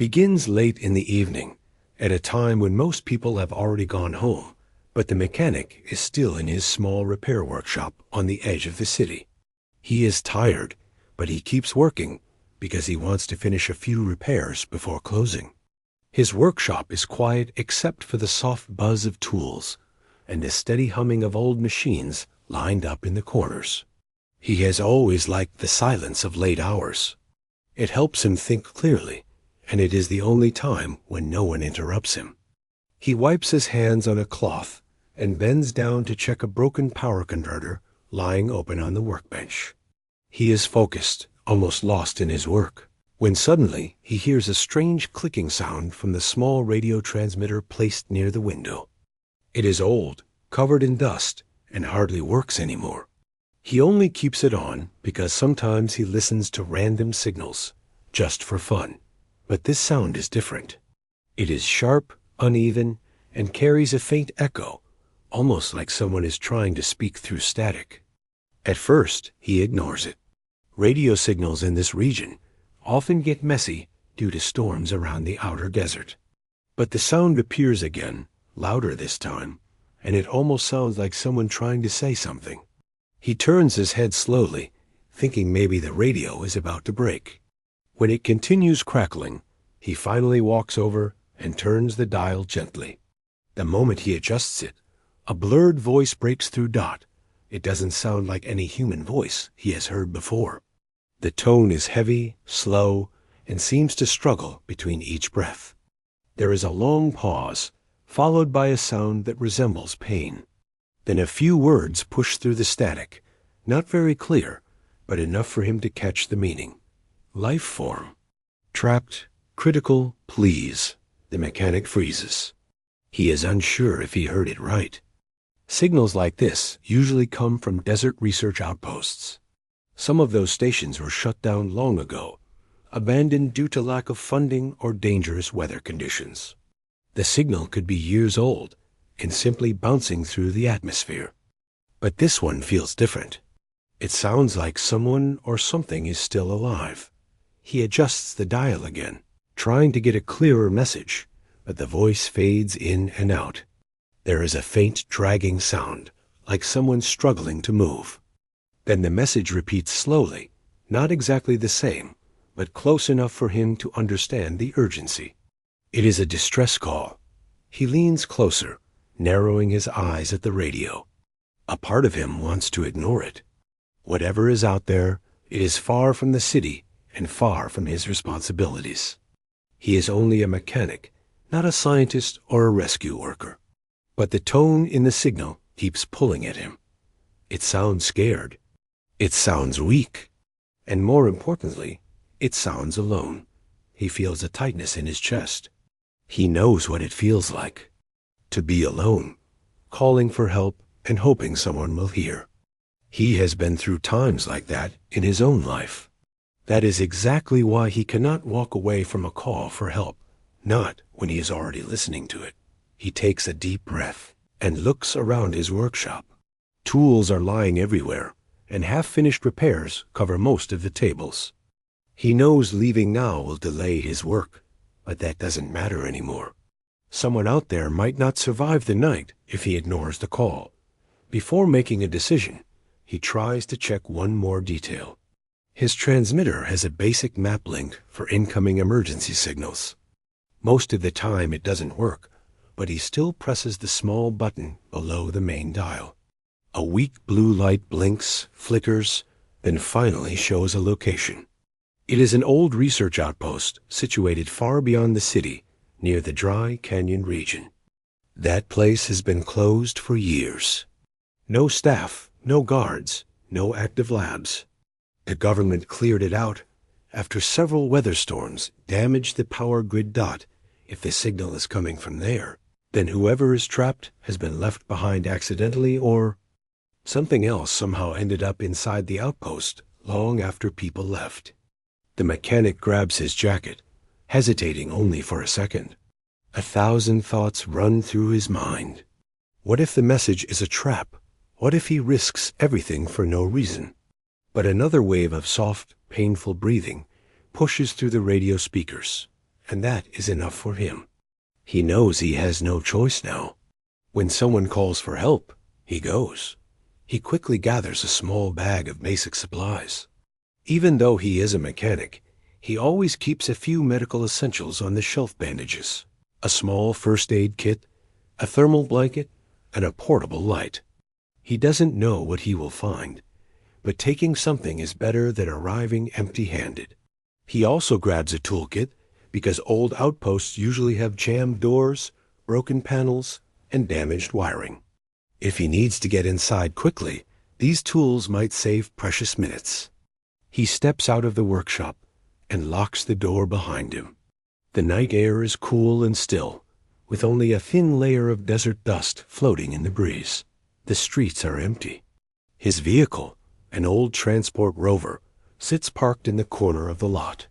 begins late in the evening, at a time when most people have already gone home, but the mechanic is still in his small repair workshop on the edge of the city. He is tired, but he keeps working because he wants to finish a few repairs before closing. His workshop is quiet except for the soft buzz of tools and the steady humming of old machines lined up in the corners. He has always liked the silence of late hours. It helps him think clearly, and it is the only time when no one interrupts him. He wipes his hands on a cloth and bends down to check a broken power converter lying open on the workbench. He is focused, almost lost in his work, when suddenly he hears a strange clicking sound from the small radio transmitter placed near the window. It is old, covered in dust, and hardly works anymore. He only keeps it on because sometimes he listens to random signals, just for fun. But this sound is different. It is sharp, uneven, and carries a faint echo, almost like someone is trying to speak through static. At first, he ignores it. Radio signals in this region often get messy due to storms around the outer desert. But the sound appears again, louder this time, and it almost sounds like someone trying to say something. He turns his head slowly, thinking maybe the radio is about to break. When it continues crackling, he finally walks over and turns the dial gently. The moment he adjusts it, a blurred voice breaks through Dot. It doesn't sound like any human voice he has heard before. The tone is heavy, slow, and seems to struggle between each breath. There is a long pause, followed by a sound that resembles pain. Then a few words push through the static, not very clear, but enough for him to catch the meaning. Life form. Trapped, critical, please. The mechanic freezes. He is unsure if he heard it right. Signals like this usually come from desert research outposts. Some of those stations were shut down long ago, abandoned due to lack of funding or dangerous weather conditions. The signal could be years old and simply bouncing through the atmosphere. But this one feels different. It sounds like someone or something is still alive. He adjusts the dial again, trying to get a clearer message, but the voice fades in and out. There is a faint dragging sound, like someone struggling to move. Then the message repeats slowly, not exactly the same, but close enough for him to understand the urgency. It is a distress call. He leans closer, narrowing his eyes at the radio. A part of him wants to ignore it. Whatever is out there, it is far from the city and far from his responsibilities. He is only a mechanic, not a scientist or a rescue worker. But the tone in the signal keeps pulling at him. It sounds scared. It sounds weak. And more importantly, it sounds alone. He feels a tightness in his chest. He knows what it feels like. To be alone, calling for help and hoping someone will hear. He has been through times like that in his own life. That is exactly why he cannot walk away from a call for help, not when he is already listening to it. He takes a deep breath and looks around his workshop. Tools are lying everywhere, and half-finished repairs cover most of the tables. He knows leaving now will delay his work, but that doesn't matter anymore. Someone out there might not survive the night if he ignores the call. Before making a decision, he tries to check one more detail. His transmitter has a basic map link for incoming emergency signals. Most of the time it doesn't work, but he still presses the small button below the main dial. A weak blue light blinks, flickers, then finally shows a location. It is an old research outpost situated far beyond the city, near the dry canyon region. That place has been closed for years. No staff, no guards, no active labs. The government cleared it out after several weather storms damaged the power grid. If the signal is coming from there, then whoever is trapped has been left behind accidentally, or something else somehow ended up inside the outpost long after people left. The mechanic grabs his jacket, hesitating only for a second. 1,000 thoughts run through his mind. What if the message is a trap? What if he risks everything for no reason? But another wave of soft, painful breathing pushes through the radio speakers, and that is enough for him. He knows he has no choice now. When someone calls for help, he goes. He quickly gathers a small bag of basic supplies. Even though he is a mechanic, he always keeps a few medical essentials on the shelf: bandages, a small first aid kit, a thermal blanket, and a portable light. He doesn't know what he will find, but taking something is better than arriving empty-handed. He also grabs a toolkit because old outposts usually have jammed doors, broken panels, and damaged wiring. If he needs to get inside quickly, these tools might save precious minutes. He steps out of the workshop and locks the door behind him. The night air is cool and still, with only a thin layer of desert dust floating in the breeze. The streets are empty. His vehicle, an old transport rover, sits parked in the corner of the lot.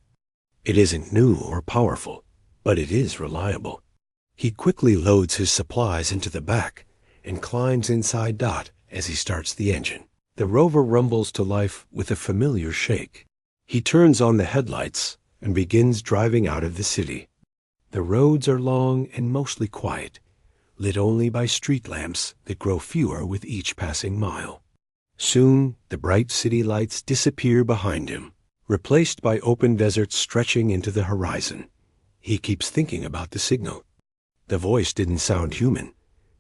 It isn't new or powerful, but it is reliable. He quickly loads his supplies into the back and climbs inside Dot as he starts the engine. The rover rumbles to life with a familiar shake. He turns on the headlights and begins driving out of the city. The roads are long and mostly quiet, lit only by street lamps that grow fewer with each passing mile. Soon, the bright city lights disappear behind him, replaced by open deserts stretching into the horizon. He keeps thinking about the signal. The voice didn't sound human,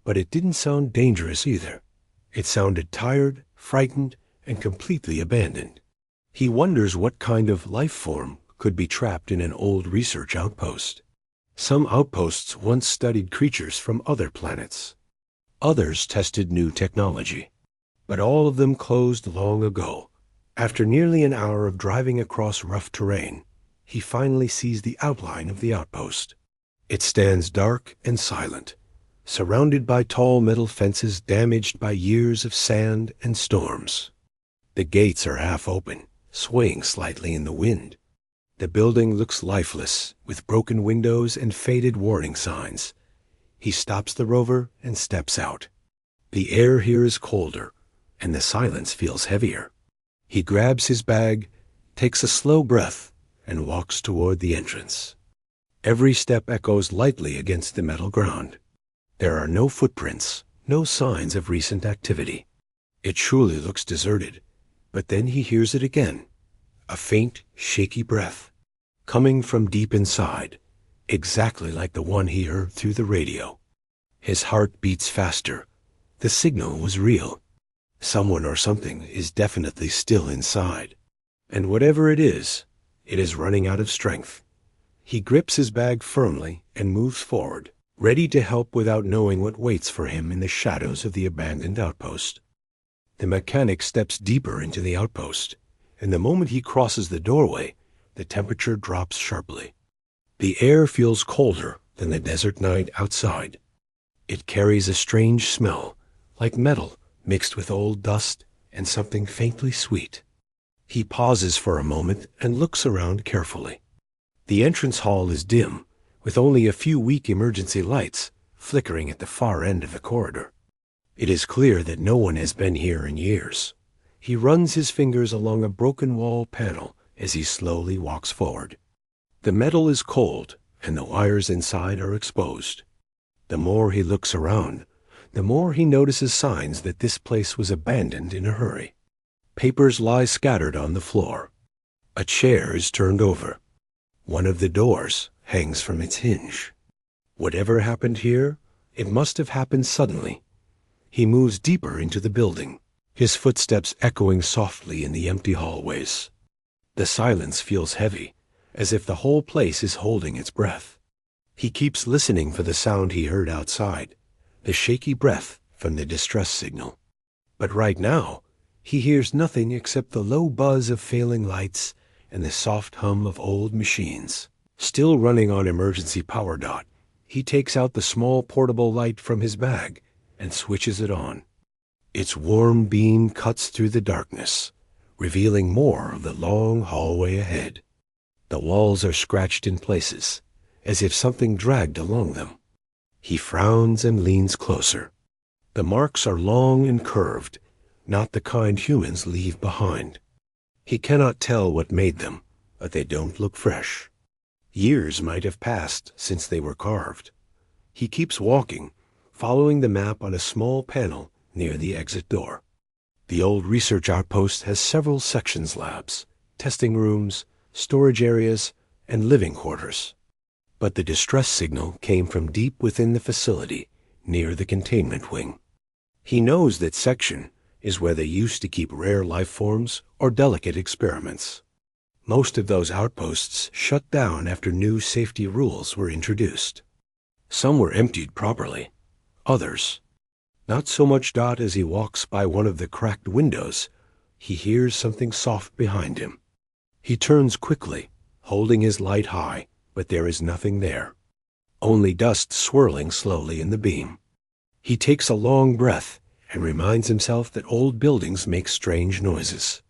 but it didn't sound dangerous either. It sounded tired, frightened, and completely abandoned. He wonders what kind of life form could be trapped in an old research outpost. Some outposts once studied creatures from other planets. Others tested new technology. But all of them closed long ago. After nearly an hour of driving across rough terrain, he finally sees the outline of the outpost. It stands dark and silent, surrounded by tall metal fences damaged by years of sand and storms. The gates are half open, swaying slightly in the wind. The building looks lifeless, with broken windows and faded warning signs. He stops the rover and steps out. The air here is colder, and the silence feels heavier. He grabs his bag, takes a slow breath, and walks toward the entrance. Every step echoes lightly against the metal ground. There are no footprints, no signs of recent activity. It surely looks deserted, but then he hears it again, a faint, shaky breath, coming from deep inside, exactly like the one he heard through the radio. His heart beats faster. The signal was real. Someone or something is definitely still inside. And whatever it is running out of strength. He grips his bag firmly and moves forward, ready to help without knowing what waits for him in the shadows of the abandoned outpost. The mechanic steps deeper into the outpost, and the moment he crosses the doorway, the temperature drops sharply. The air feels colder than the desert night outside. It carries a strange smell, like metal mixed with old dust and something faintly sweet. He pauses for a moment and looks around carefully. The entrance hall is dim, with only a few weak emergency lights flickering at the far end of the corridor. It is clear that no one has been here in years. He runs his fingers along a broken wall panel as he slowly walks forward. The metal is cold, and the wires inside are exposed. The more he looks around, the more he notices signs that this place was abandoned in a hurry. Papers lie scattered on the floor. A chair is turned over. One of the doors hangs from its hinge. Whatever happened here, it must have happened suddenly. He moves deeper into the building, his footsteps echoing softly in the empty hallways. The silence feels heavy, as if the whole place is holding its breath. He keeps listening for the sound he heard outside, the shaky breath from the distress signal. But right now, he hears nothing except the low buzz of failing lights and the soft hum of old machines. Still running on emergency power dot, he takes out the small portable light from his bag and switches it on. Its warm beam cuts through the darkness, revealing more of the long hallway ahead. The walls are scratched in places, as if something dragged along them. He frowns and leans closer. The marks are long and curved, not the kind humans leave behind. He cannot tell what made them, but they don't look fresh. Years might have passed since they were carved. He keeps walking, following the map on a small panel near the exit door. The old research outpost has several sections: labs, testing rooms, storage areas, and living quarters. But the distress signal came from deep within the facility, near the containment wing. He knows that section is where they used to keep rare life forms or delicate experiments. Most of those outposts shut down after new safety rules were introduced. Some were emptied properly, others not so much. As he walks by one of the cracked windows, he hears something soft behind him. He turns quickly, holding his light high, but there is nothing there. Only dust swirling slowly in the beam. He takes a long breath and reminds himself that old buildings make strange noises.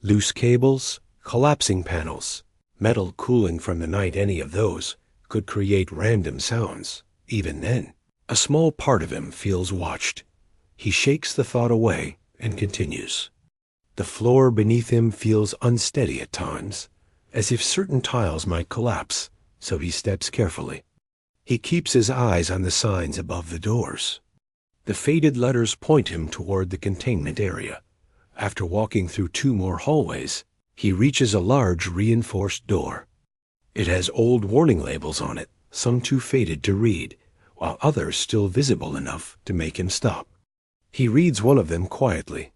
Loose cables, collapsing panels, metal cooling from the night, any of those could create random sounds. Even then, a small part of him feels watched. He shakes the thought away and continues. The floor beneath him feels unsteady at times, as if certain tiles might collapse, so he steps carefully. He keeps his eyes on the signs above the doors. The faded letters point him toward the containment area. After walking through 2 more hallways, he reaches a large reinforced door. It has old warning labels on it, some too faded to read, while others still visible enough to make him stop. He reads one of them quietly.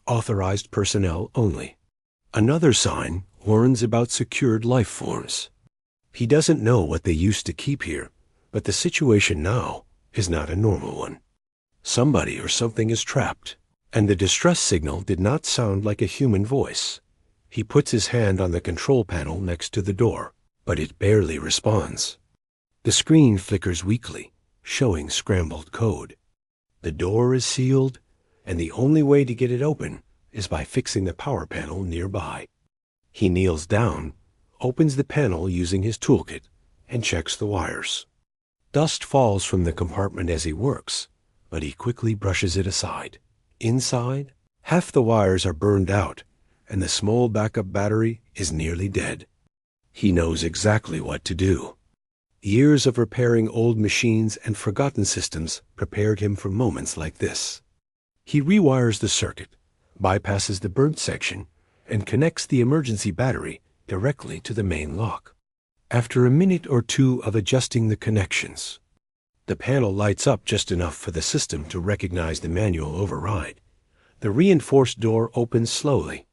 Authorized personnel only. Another sign warns about secured life forms. He doesn't know what they used to keep here, but the situation now is not a normal one. Somebody or something is trapped, and the distress signal did not sound like a human voice. He puts his hand on the control panel next to the door, but it barely responds. The screen flickers weakly, showing scrambled code. The door is sealed, and the only way to get it open is by fixing the power panel nearby. He kneels down, opens the panel using his toolkit, and checks the wires. Dust falls from the compartment as he works, but he quickly brushes it aside. Inside, half the wires are burned out, and the small backup battery is nearly dead. He knows exactly what to do. Years of repairing old machines and forgotten systems prepared him for moments like this. He rewires the circuit, bypasses the burnt section, and connects the emergency battery directly to the main lock. After a minute or 2 of adjusting the connections, the panel lights up just enough for the system to recognize the manual override. The reinforced door opens slowly,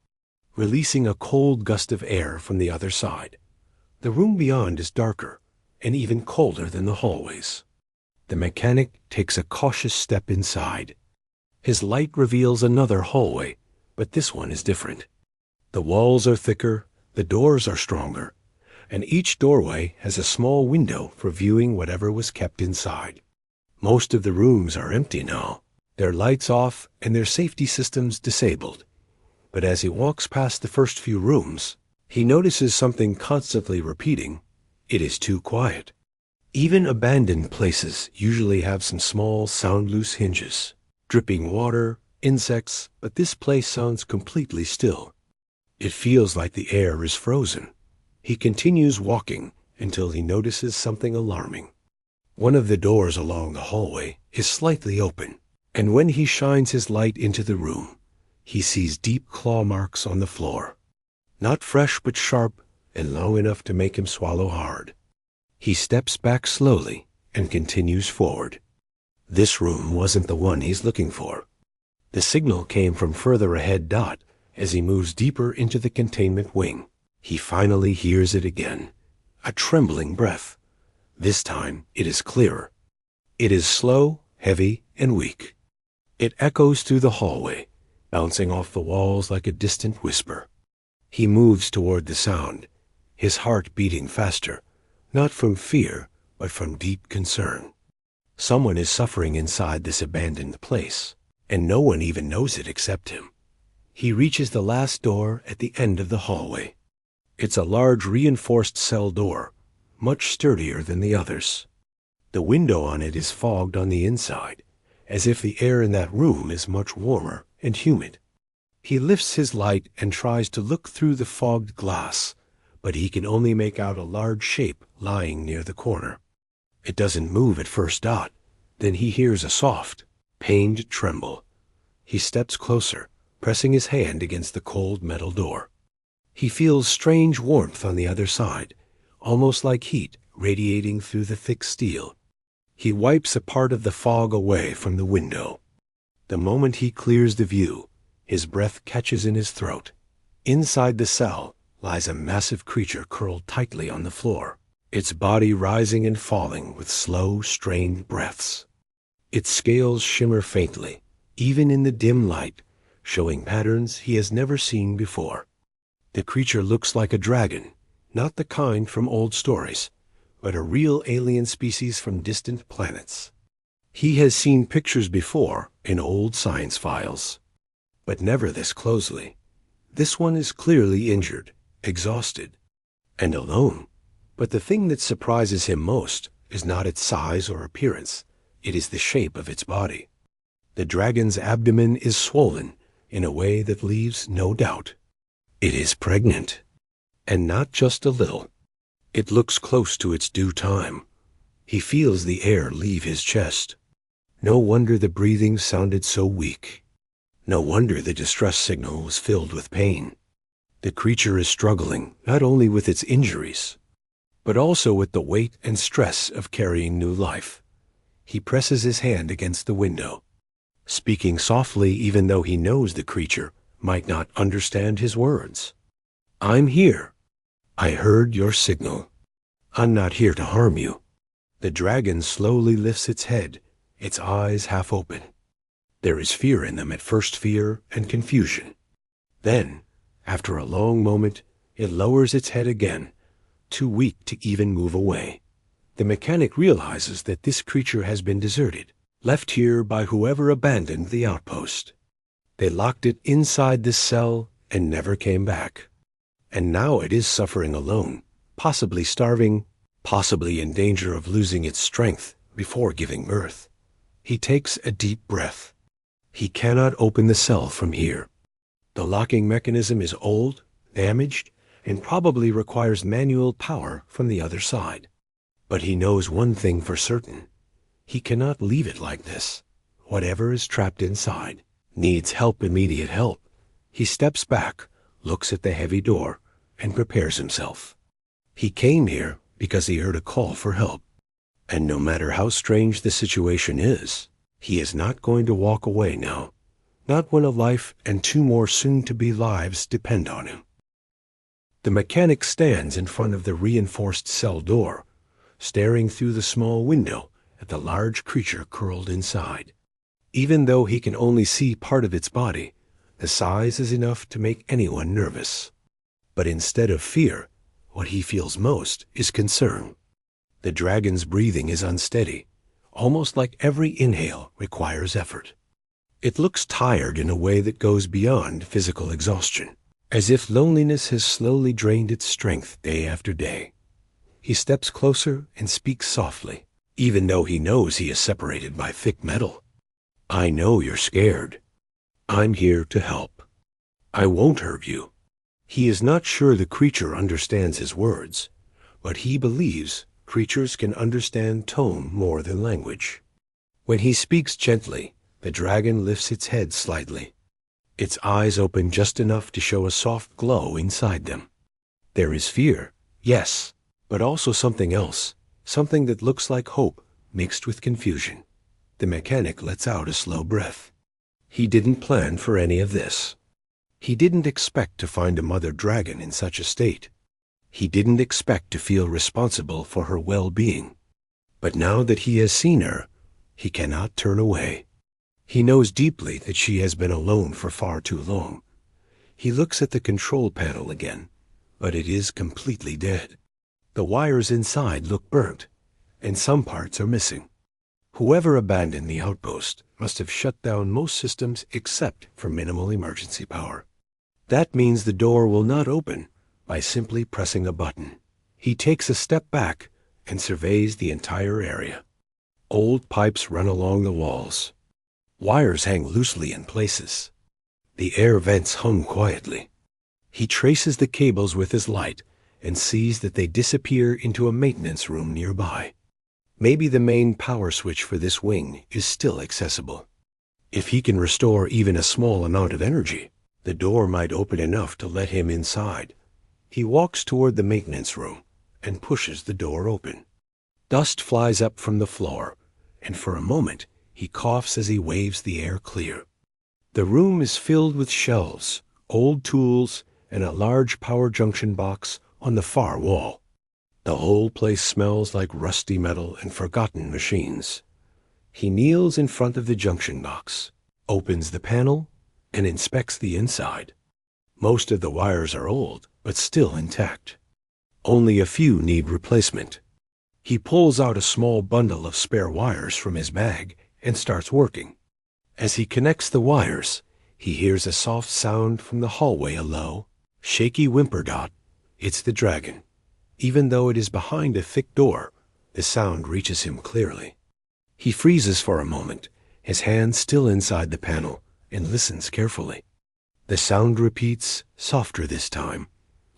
releasing a cold gust of air from the other side. The room beyond is darker and even colder than the hallways. The mechanic takes a cautious step inside. His light reveals another hallway, but this one is different. The walls are thicker, the doors are stronger, and each doorway has a small window for viewing whatever was kept inside. Most of the rooms are empty now, their lights off and their safety systems disabled. But as he walks past the first few rooms, he notices something constantly repeating. It is too quiet. Even abandoned places usually have some small sound-loose hinges, dripping water, insects, but this place sounds completely still. It feels like the air is frozen. He continues walking until he notices something alarming. One of the doors along the hallway is slightly open, and when he shines his light into the room, he sees deep claw marks on the floor. Not fresh but sharp and long enough to make him swallow hard. He steps back slowly and continues forward. This room wasn't the one he's looking for. The signal came from further ahead. As he moves deeper into the containment wing, he finally hears it again. A trembling breath. This time it is clearer. It is slow, heavy, and weak. It echoes through the hallway, bouncing off the walls like a distant whisper. He moves toward the sound, his heart beating faster, not from fear, but from deep concern. Someone is suffering inside this abandoned place, and no one even knows it except him. He reaches the last door at the end of the hallway. It's a large reinforced cell door, much sturdier than the others. The window on it is fogged on the inside, as if the air in that room is much warmer and humid. He lifts his light and tries to look through the fogged glass, but he can only make out a large shape lying near the corner. It doesn't move at first dot. Then he hears a soft, pained tremble. He steps closer, pressing his hand against the cold metal door. He feels strange warmth on the other side, almost like heat radiating through the thick steel. He wipes a part of the fog away from the window. The moment he clears the view, his breath catches in his throat. Inside the cell lies a massive creature curled tightly on the floor, its body rising and falling with slow, strained breaths. Its scales shimmer faintly, even in the dim light, showing patterns he has never seen before. The creature looks like a dragon, not the kind from old stories, but a real alien species from distant planets. He has seen pictures before in old science files, but never this closely. This one is clearly injured, exhausted, and alone. But the thing that surprises him most is not its size or appearance. It is the shape of its body. The dragon's abdomen is swollen in a way that leaves no doubt. It is pregnant, and not just a little. It looks close to its due time. He feels the air leave his chest. No wonder the breathing sounded so weak. No wonder the distress signal was filled with pain. The creature is struggling not only with its injuries, but also with the weight and stress of carrying new life. He presses his hand against the window, speaking softly even though he knows the creature might not understand his words. "I'm here. I heard your signal. I'm not here to harm you." The dragon slowly lifts its head, its eyes half open. There is fear in them at first, fear and confusion. Then, after a long moment, it lowers its head again, too weak to even move away. The mechanic realizes that this creature has been deserted, left here by whoever abandoned the outpost. They locked it inside this cell and never came back. And now it is suffering alone, possibly starving, possibly in danger of losing its strength before giving birth. He takes a deep breath. He cannot open the cell from here. The locking mechanism is old, damaged, and probably requires manual power from the other side. But he knows one thing for certain. He cannot leave it like this. Whatever is trapped inside needs help, immediate help. He steps back, looks at the heavy door, and prepares himself. He came here because he heard a call for help. And no matter how strange the situation is, he is not going to walk away now. Not when a life and two more soon-to-be lives depend on him. The mechanic stands in front of the reinforced cell door, staring through the small window at the large creature curled inside. Even though he can only see part of its body, the size is enough to make anyone nervous. But instead of fear, what he feels most is concern. The dragon's breathing is unsteady, almost like every inhale requires effort. It looks tired in a way that goes beyond physical exhaustion, as if loneliness has slowly drained its strength day after day. He steps closer and speaks softly, even though he knows he is separated by thick metal. "I know you're scared. I'm here to help. I won't hurt you." He is not sure the creature understands his words, but he believes creatures can understand tone more than language. When he speaks gently, the dragon lifts its head slightly. Its eyes open just enough to show a soft glow inside them. There is fear, yes, but also something else, something that looks like hope mixed with confusion. The mechanic lets out a slow breath. He didn't plan for any of this. He didn't expect to find a mother dragon in such a state. He didn't expect to feel responsible for her well-being. But now that he has seen her, he cannot turn away. He knows deeply that she has been alone for far too long. He looks at the control panel again, but it is completely dead. The wires inside look burnt, and some parts are missing. Whoever abandoned the outpost must have shut down most systems except for minimal emergency power. That means the door will not open by simply pressing a button. He takes a step back and surveys the entire area. Old pipes run along the walls. Wires hang loosely in places. The air vents hum quietly. He traces the cables with his light and sees that they disappear into a maintenance room nearby. Maybe the main power switch for this wing is still accessible. If he can restore even a small amount of energy, the door might open enough to let him inside. He walks toward the maintenance room and pushes the door open. Dust flies up from the floor, and for a moment he coughs as he waves the air clear. The room is filled with shelves, old tools, and a large power junction box on the far wall. The whole place smells like rusty metal and forgotten machines. He kneels in front of the junction box, opens the panel, and inspects the inside. Most of the wires are old, but still intact. Only a few need replacement. He pulls out a small bundle of spare wires from his bag and starts working. As he connects the wires, he hears a soft sound from the hallway, a low, shaky whimper. It's the dragon. Even though it is behind a thick door, the sound reaches him clearly. He freezes for a moment, his hand still inside the panel, and listens carefully. The sound repeats, softer this time,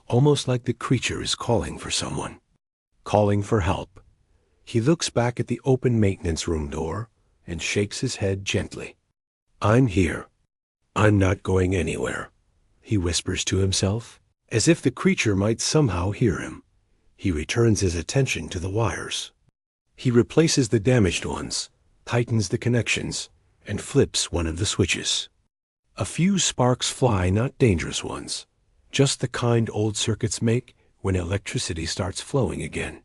almost like the creature is calling for someone, calling for help. He looks back at the open maintenance room door and shakes his head gently. "I'm here. I'm not going anywhere," he whispers to himself, as if the creature might somehow hear him. He returns his attention to the wires. He replaces the damaged ones, tightens the connections, and flips one of the switches. A few sparks fly, not dangerous ones, just the kind old circuits make when electricity starts flowing again.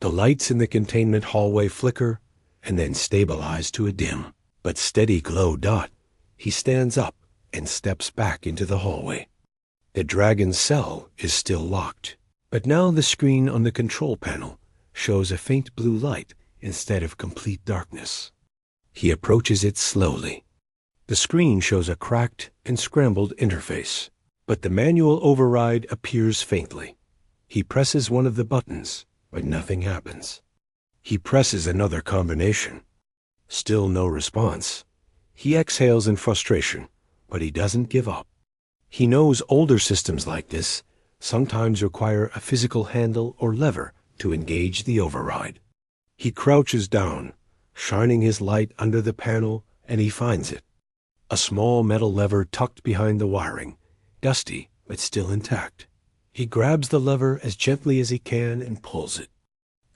The lights in the containment hallway flicker and then stabilize to a dim but steady glow. He stands up and steps back into the hallway. The dragon's cell is still locked, but now the screen on the control panel shows a faint blue light instead of complete darkness. He approaches it slowly. The screen shows a cracked and scrambled interface, but the manual override appears faintly. He presses one of the buttons, but nothing happens. He presses another combination. Still no response. He exhales in frustration, but he doesn't give up. He knows older systems like this sometimes require a physical handle or lever to engage the override. He crouches down, shining his light under the panel, and he finds it. A small metal lever tucked behind the wiring, dusty but still intact. He grabs the lever as gently as he can and pulls it.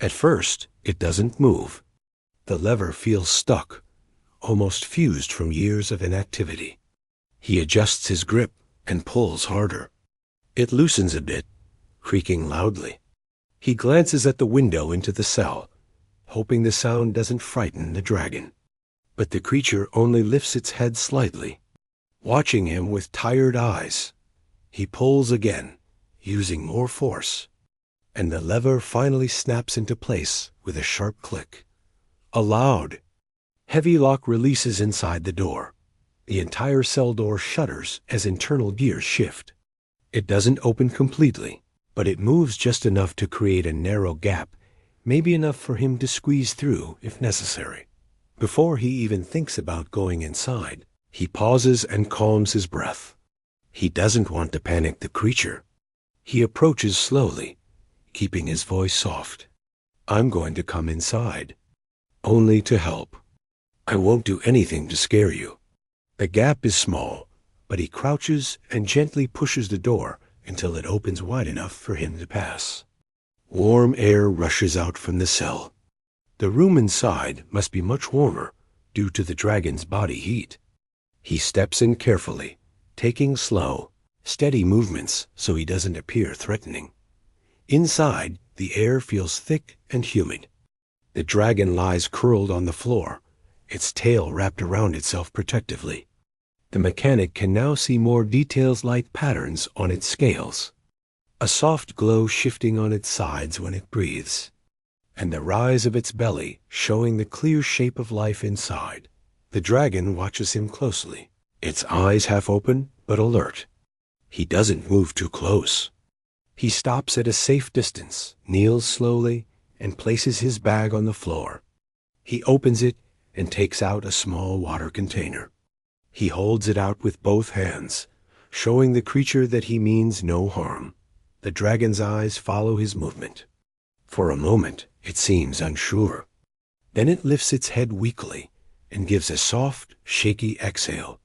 At first, it doesn't move. The lever feels stuck, almost fused from years of inactivity. He adjusts his grip and pulls harder. It loosens a bit, creaking loudly. He glances at the window into the cell, hoping the sound doesn't frighten the dragon. But the creature only lifts its head slightly, watching him with tired eyes. He pulls again, using more force, and the lever finally snaps into place with a sharp click. A loud, heavy lock releases inside the door. The entire cell door shudders as internal gears shift. It doesn't open completely, but it moves just enough to create a narrow gap, maybe enough for him to squeeze through if necessary. Before he even thinks about going inside, he pauses and calms his breath. He doesn't want to panic the creature. He approaches slowly, keeping his voice soft. "I'm going to come inside. Only to help. I won't do anything to scare you." The gap is small, but he crouches and gently pushes the door until it opens wide enough for him to pass. Warm air rushes out from the cell. The room inside must be much warmer due to the dragon's body heat. He steps in carefully, taking slow, steady movements so he doesn't appear threatening. Inside, the air feels thick and humid. The dragon lies curled on the floor, its tail wrapped around itself protectively. The mechanic can now see more detailed light patterns on its scales, a soft glow shifting on its sides when it breathes, and the rise of its belly showing the clear shape of life inside. The dragon watches him closely, its eyes half open but alert. He doesn't move too close. He stops at a safe distance, kneels slowly, and places his bag on the floor. He opens it and takes out a small water container. He holds it out with both hands, showing the creature that he means no harm. The dragon's eyes follow his movement. For a moment, it seems unsure. Then it lifts its head weakly and gives a soft, shaky exhale.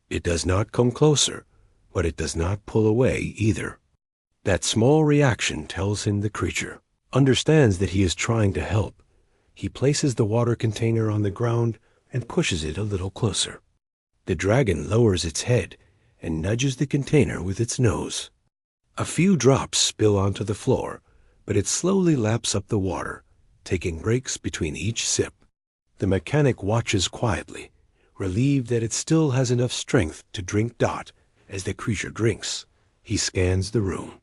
It does not come closer, but it does not pull away either. That small reaction tells him the creature understands that he is trying to help. He places the water container on the ground and pushes it a little closer. The dragon lowers its head and nudges the container with its nose. A few drops spill onto the floor, but it slowly laps up the water, taking breaks between each sip. The mechanic watches quietly, relieved that it still has enough strength to drink Dot as the creature drinks. He scans the room.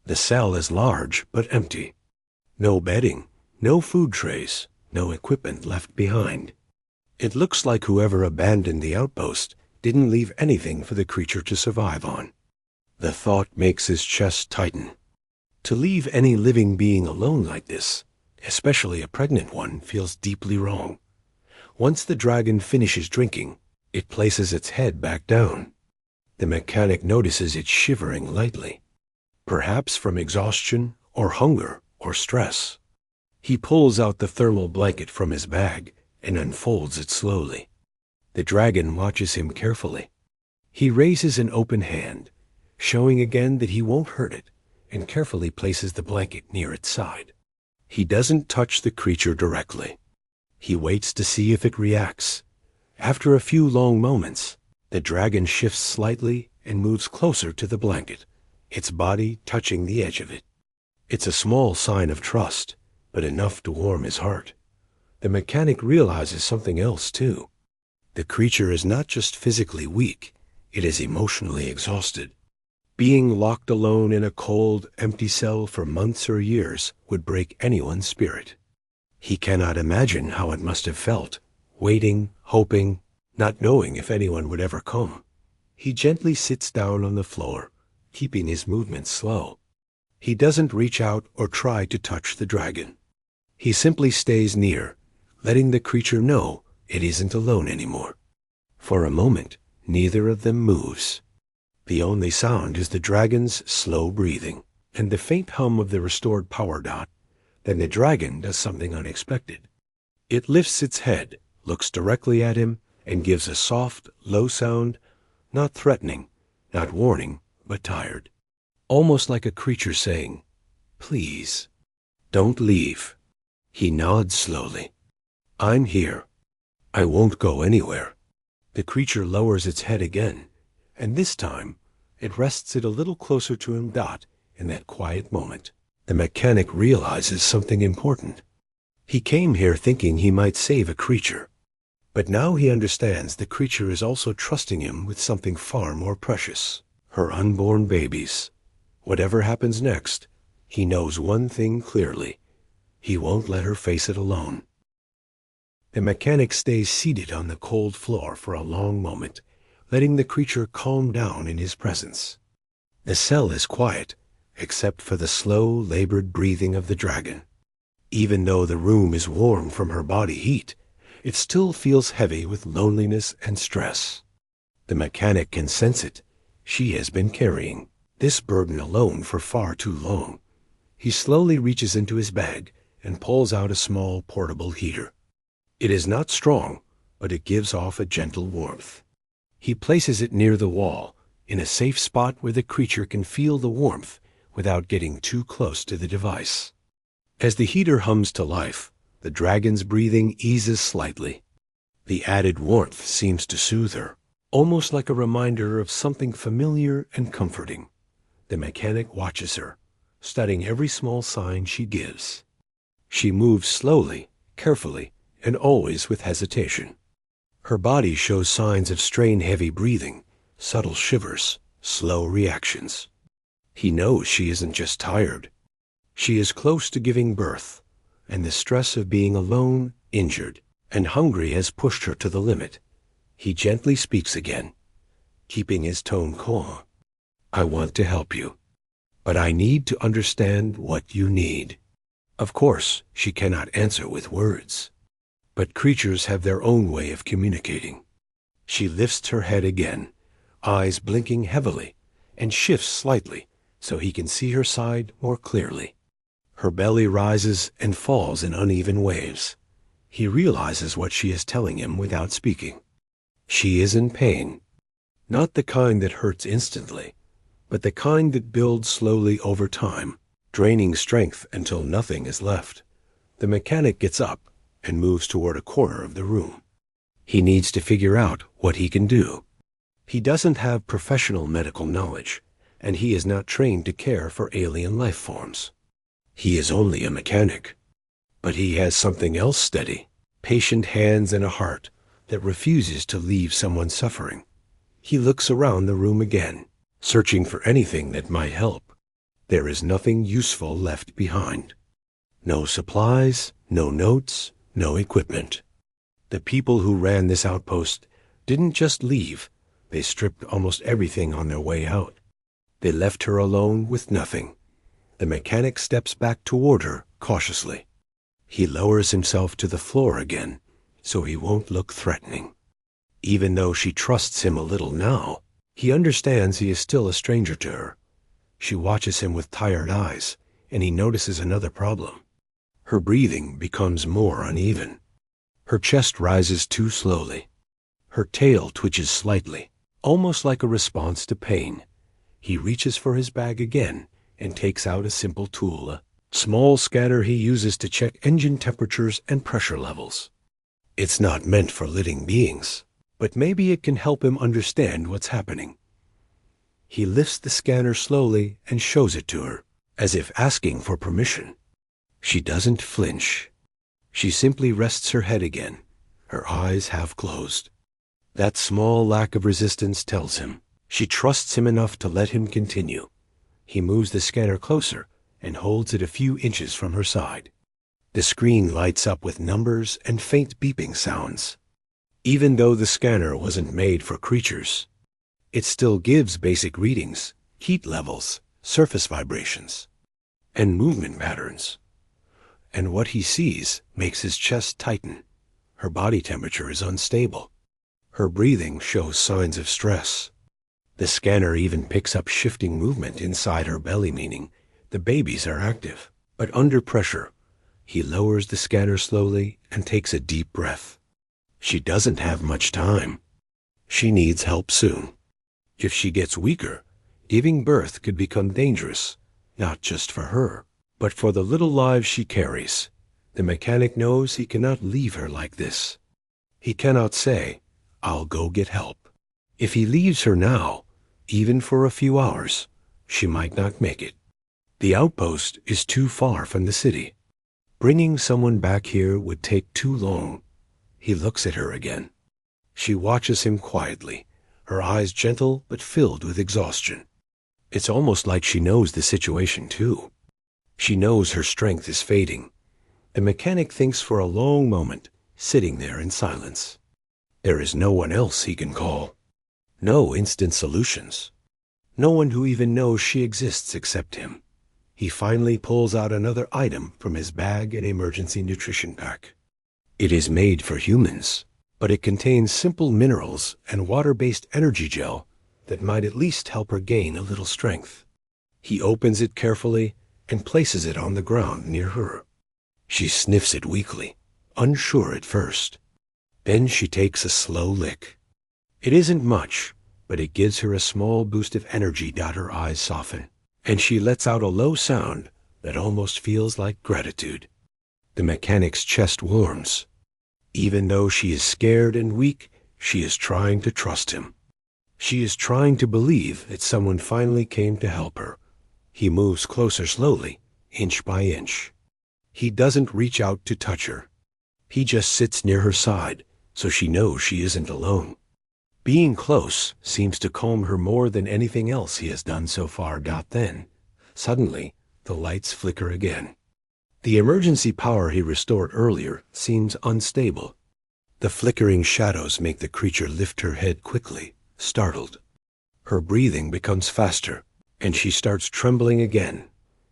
The cell is large but empty. No bedding, no food trays, no equipment left behind. It looks like whoever abandoned the outpost didn't leave anything for the creature to survive on. The thought makes his chest tighten. To leave any living being alone like this, especially a pregnant one, feels deeply wrong. Once the dragon finishes drinking, it places its head back down. The mechanic notices it shivering lightly, perhaps from exhaustion or hunger or stress. He pulls out the thermal blanket from his bag and unfolds it slowly. The dragon watches him carefully. He raises an open hand, showing again that he won't hurt it, and carefully places the blanket near its side. He doesn't touch the creature directly. He waits to see if it reacts. After a few long moments, the dragon shifts slightly and moves closer to the blanket, its body touching the edge of it. It's a small sign of trust, but enough to warm his heart. The mechanic realizes something else, too. The creature is not just physically weak, it is emotionally exhausted. Being locked alone in a cold, empty cell for months or years would break anyone's spirit. He cannot imagine how it must have felt, waiting, hoping, not knowing if anyone would ever come. He gently sits down on the floor, keeping his movements slow. He doesn't reach out or try to touch the dragon. He simply stays near, letting the creature know it isn't alone anymore. For a moment, neither of them moves. The only sound is the dragon's slow breathing and the faint hum of the restored power dot. Then the dragon does something unexpected. It lifts its head, looks directly at him, and gives a soft, low sound, not threatening, not warning, but tired. Almost like a creature saying, "Please, don't leave." He nods slowly. "I'm here. I won't go anywhere." The creature lowers its head again, and this time it rests it a little closer to him. Dot, in that quiet moment, the mechanic realizes something important. He came here thinking he might save a creature, but now he understands the creature is also trusting him with something far more precious, her unborn babies. Whatever happens next, he knows one thing clearly: he won't let her face it alone. The mechanic stays seated on the cold floor for a long moment, letting the creature calm down in his presence. The cell is quiet, except for the slow, labored breathing of the dragon. Even though the room is warm from her body heat, it still feels heavy with loneliness and stress. The mechanic can sense it. She has been carrying this burden alone for far too long. He slowly reaches into his bag and pulls out a small portable heater. It is not strong, but it gives off a gentle warmth. He places it near the wall, in a safe spot where the creature can feel the warmth without getting too close to the device. As the heater hums to life, the dragon's breathing eases slightly. The added warmth seems to soothe her, almost like a reminder of something familiar and comforting. The mechanic watches her, studying every small sign she gives. She moves slowly, carefully, and always with hesitation. Her body shows signs of strain-heavy breathing, subtle shivers, slow reactions. He knows she isn't just tired. She is close to giving birth, and the stress of being alone, injured, and hungry has pushed her to the limit. He gently speaks again, keeping his tone calm. "I want to help you, but I need to understand what you need." Of course, she cannot answer with words, but creatures have their own way of communicating. She lifts her head again, eyes blinking heavily, and shifts slightly, so he can see her side more clearly. Her belly rises and falls in uneven waves. He realizes what she is telling him without speaking. She is in pain. Not the kind that hurts instantly, but the kind that builds slowly over time, draining strength until nothing is left. The mechanic gets up and moves toward a corner of the room. He needs to figure out what he can do. He doesn't have professional medical knowledge, and he is not trained to care for alien life forms. He is only a mechanic. But he has something else steady, patient hands and a heart that refuses to leave someone suffering. He looks around the room again, searching for anything that might help. There is nothing useful left behind. No supplies, no notes, no equipment. The people who ran this outpost didn't just leave. They stripped almost everything on their way out. They left her alone with nothing. The mechanic steps back toward her cautiously. He lowers himself to the floor again, so he won't look threatening. Even though she trusts him a little now, he understands he is still a stranger to her. She watches him with tired eyes, and he notices another problem. Her breathing becomes more uneven. Her chest rises too slowly. Her tail twitches slightly, almost like a response to pain. He reaches for his bag again and takes out a simple tool, a small scanner he uses to check engine temperatures and pressure levels. It's not meant for living beings, but maybe it can help him understand what's happening. He lifts the scanner slowly and shows it to her, as if asking for permission. She doesn't flinch. She simply rests her head again, her eyes half closed. That small lack of resistance tells him she trusts him enough to let him continue. He moves the scanner closer and holds it a few inches from her side. The screen lights up with numbers and faint beeping sounds. Even though the scanner wasn't made for creatures, it still gives basic readings, heat levels, surface vibrations, and movement patterns. And what he sees makes his chest tighten. Her body temperature is unstable. Her breathing shows signs of stress. The scanner even picks up shifting movement inside her belly, meaning the babies are active. But under pressure, he lowers the scanner slowly and takes a deep breath. She doesn't have much time. She needs help soon. If she gets weaker, giving birth could become dangerous, not just for her, but for the little lives she carries. The mechanic knows he cannot leave her like this. He cannot say, "I'll go get help." If he leaves her now, even for a few hours, she might not make it. The outpost is too far from the city. Bringing someone back here would take too long. He looks at her again. She watches him quietly, her eyes gentle but filled with exhaustion. It's almost like she knows the situation too. She knows her strength is fading. The mechanic thinks for a long moment, sitting there in silence. There is no one else he can call. No instant solutions. No one who even knows she exists except him. He finally pulls out another item from his bag, an emergency nutrition pack. It is made for humans, but it contains simple minerals and water-based energy gel that might at least help her gain a little strength. He opens it carefully and places it on the ground near her. She sniffs it weakly, unsure at first. Then she takes a slow lick. It isn't much, but it gives her a small boost of energy. Her eyes soften, and she lets out a low sound that almost feels like gratitude. The mechanic's chest warms. Even though she is scared and weak, she is trying to trust him. She is trying to believe that someone finally came to help her. He moves closer slowly, inch by inch. He doesn't reach out to touch her. He just sits near her side, so she knows she isn't alone. Being close seems to calm her more than anything else he has done so far. Then, suddenly, the lights flicker again. The emergency power he restored earlier seems unstable. The flickering shadows make the creature lift her head quickly, startled. Her breathing becomes faster, and she starts trembling again.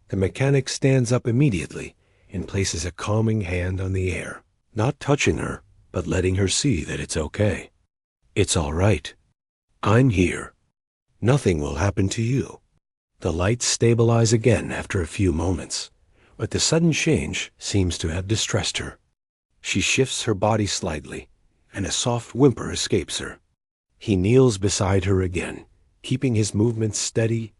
The mechanic stands up immediately and places a calming hand on the air, not touching her, but letting her see that it's okay. It's all right. I'm here. Nothing will happen to you. The lights stabilize again after a few moments, but the sudden change seems to have distressed her. She shifts her body slightly, and a soft whimper escapes her. He kneels beside her again, keeping his movements steady.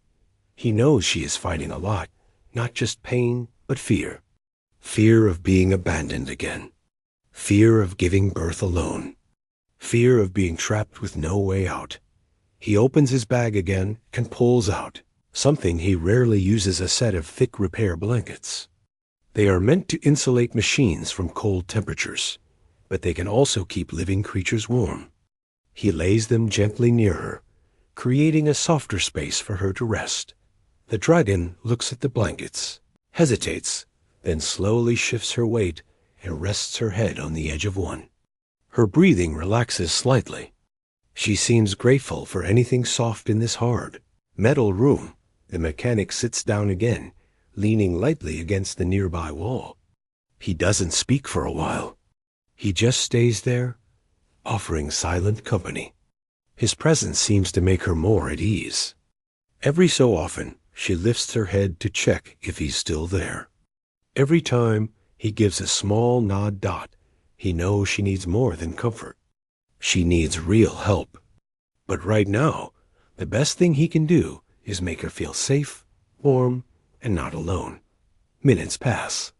He knows she is fighting a lot, not just pain, but fear. Fear of being abandoned again. Fear of giving birth alone. Fear of being trapped with no way out. He opens his bag again and pulls out something he rarely uses, a set of thick repair blankets. They are meant to insulate machines from cold temperatures, but they can also keep living creatures warm. He lays them gently near her, creating a softer space for her to rest. The dragon looks at the blankets, hesitates, then slowly shifts her weight and rests her head on the edge of one. Her breathing relaxes slightly. She seems grateful for anything soft in this hard, metal room. The mechanic sits down again, leaning lightly against the nearby wall. He doesn't speak for a while. He just stays there, offering silent company. His presence seems to make her more at ease. Every so often, she lifts her head to check if he's still there. Every time, he gives a small nod. He knows she needs more than comfort. She needs real help. But right now, the best thing he can do is make her feel safe, warm, and not alone. Minutes pass.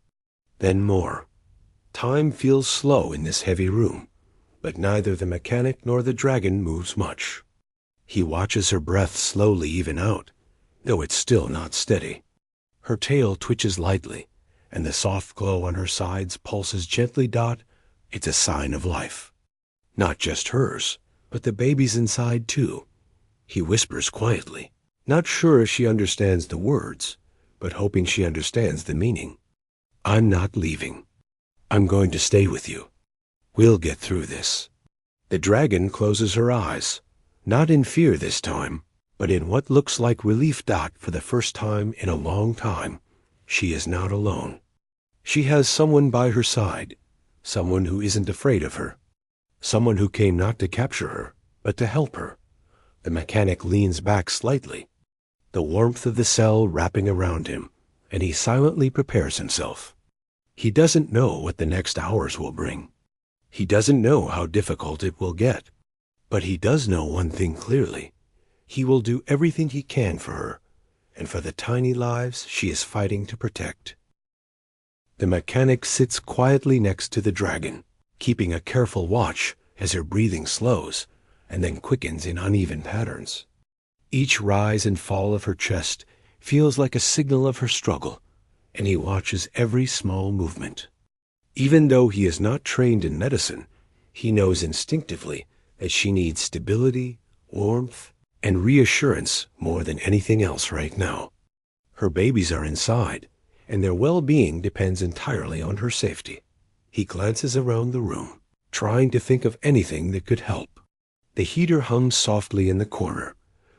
Then more. Time feels slow in this heavy room, but neither the mechanic nor the dragon moves much. He watches her breath slowly even out, though it's still not steady. Her tail twitches lightly, and the soft glow on her sides pulses gently. It's a sign of life. Not just hers, but the baby's inside too. He whispers quietly, not sure if she understands the words, but hoping she understands the meaning. I'm not leaving. I'm going to stay with you. We'll get through this. The dragon closes her eyes, not in fear this time, but in what looks like relief. For the first time in a long time, she is not alone. She has someone by her side, someone who isn't afraid of her, someone who came not to capture her, but to help her. The mechanic leans back slightly, the warmth of the cell wrapping around him, and he silently prepares himself. He doesn't know what the next hours will bring. He doesn't know how difficult it will get. But he does know one thing clearly. He will do everything he can for her, and for the tiny lives she is fighting to protect. The mechanic sits quietly next to the dragon, keeping a careful watch as her breathing slows and then quickens in uneven patterns. Each rise and fall of her chest feels like a signal of her struggle, and he watches every small movement. Even though he is not trained in medicine, he knows instinctively that she needs stability, warmth, and reassurance more than anything else right now. Her babies are inside, and their well-being depends entirely on her safety. He glances around the room, trying to think of anything that could help. The heater hums softly in the corner,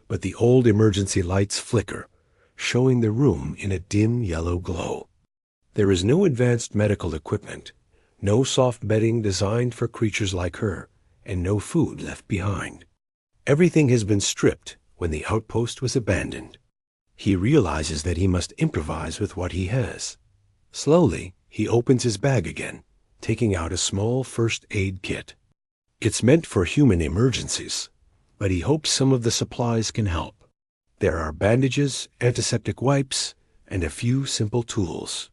but the old emergency lights flicker, showing the room in a dim yellow glow. There is no advanced medical equipment, no soft bedding designed for creatures like her, and no food left behind. Everything has been stripped when the outpost was abandoned. He realizes that he must improvise with what he has. Slowly, he opens his bag again, taking out a small first aid kit. It's meant for human emergencies, but he hopes some of the supplies can help. There are bandages, antiseptic wipes, and a few simple tools.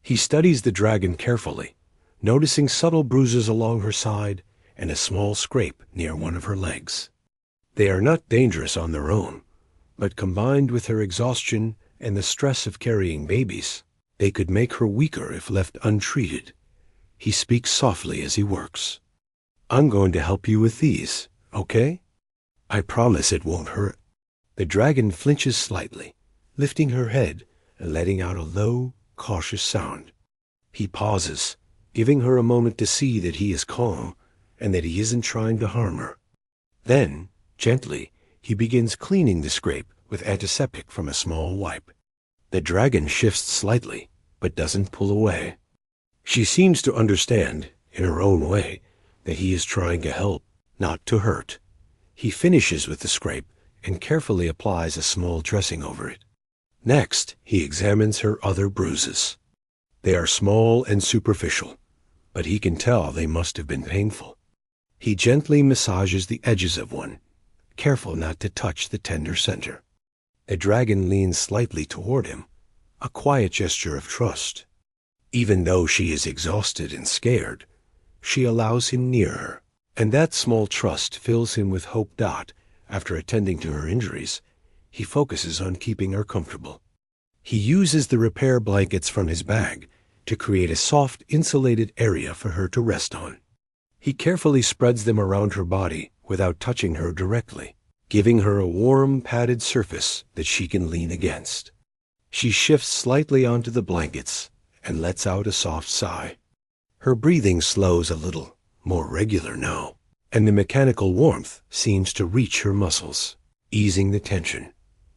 He studies the dragon carefully, noticing subtle bruises along her side and a small scrape near one of her legs. They are not dangerous on their own, but combined with her exhaustion and the stress of carrying babies, they could make her weaker if left untreated. He speaks softly as he works. I'm going to help you with these, okay? I promise it won't hurt. The dragon flinches slightly, lifting her head and letting out a low, cautious sound. He pauses, giving her a moment to see that he is calm and that he isn't trying to harm her. Then, gently, he begins cleaning the scrape with antiseptic from a small wipe. The dragon shifts slightly, but doesn't pull away. She seems to understand, in her own way, that he is trying to help, not to hurt. He finishes with the scrape and carefully applies a small dressing over it. Next, he examines her other bruises. They are small and superficial, but he can tell they must have been painful. He gently massages the edges of one, careful not to touch the tender center. The dragon leans slightly toward him, a quiet gesture of trust. Even though she is exhausted and scared, she allows him near her, and that small trust fills him with hope. After attending to her injuries, he focuses on keeping her comfortable. He uses the repair blankets from his bag to create a soft, insulated area for her to rest on. He carefully spreads them around her body without touching her directly, giving her a warm, padded surface that she can lean against. She shifts slightly onto the blankets and lets out a soft sigh. Her breathing slows a little, more regular now, and the mechanical warmth seems to reach her muscles, easing the tension.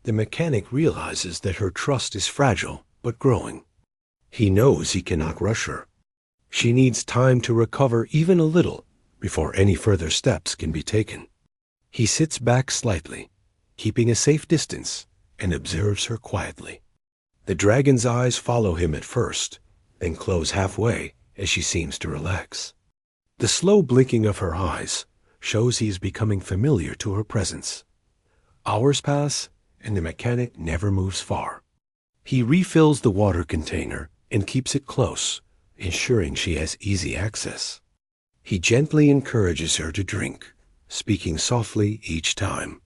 The mechanic realizes that her trust is fragile but growing. He knows he cannot rush her. She needs time to recover even a little before any further steps can be taken. He sits back slightly, keeping a safe distance, and observes her quietly. The dragon's eyes follow him at first, then close halfway as she seems to relax. The slow blinking of her eyes shows he is becoming familiar to her presence. Hours pass, and the mechanic never moves far. He refills the water container and keeps it close, ensuring she has easy access. He gently encourages her to drink, speaking softly each time.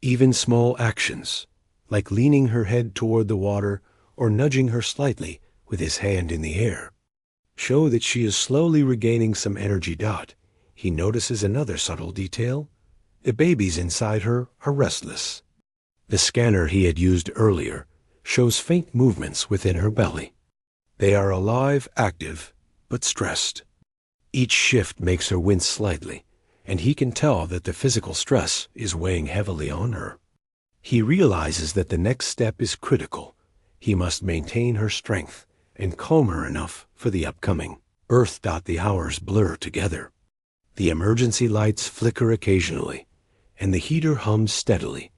Even small actions, like leaning her head toward the water or nudging her slightly with his hand in the air, show that she is slowly regaining some energy. He notices another subtle detail. The babies inside her are restless. The scanner he had used earlier shows faint movements within her belly. They are alive, active, but stressed. Each shift makes her wince slightly, and he can tell that the physical stress is weighing heavily on her. He realizes that the next step is critical. He must maintain her strength and calm her enough for the upcoming Earth. The hours blur together. The emergency lights flicker occasionally, and the heater hums steadily,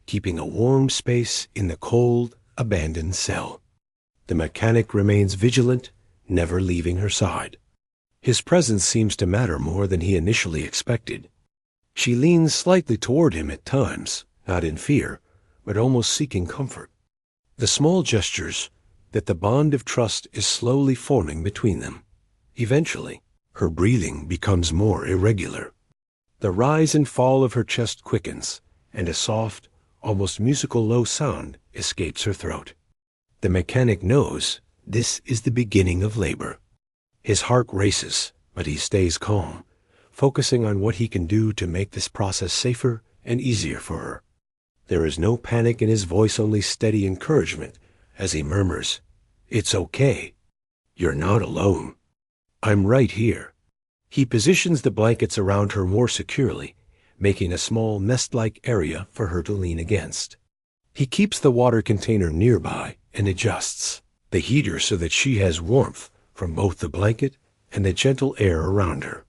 keeping a warm space in the cold, abandoned cell. The mechanic remains vigilant, never leaving her side. His presence seems to matter more than he initially expected. She leans slightly toward him at times, not in fear, but almost seeking comfort. The small gestures that the bond of trust is slowly forming between them. Eventually, her breathing becomes more irregular. The rise and fall of her chest quickens, and a soft, almost musical low sound escapes her throat. The mechanic knows this is the beginning of labor. His heart races, but he stays calm, focusing on what he can do to make this process safer and easier for her. There is no panic in his voice, only steady encouragement as he murmurs, "It's okay. You're not alone. I'm right here." He positions the blankets around her more securely, making a small nest-like area for her to lean against. He keeps the water container nearby and adjusts the heater so that she has warmth from both the blanket and the gentle air around her.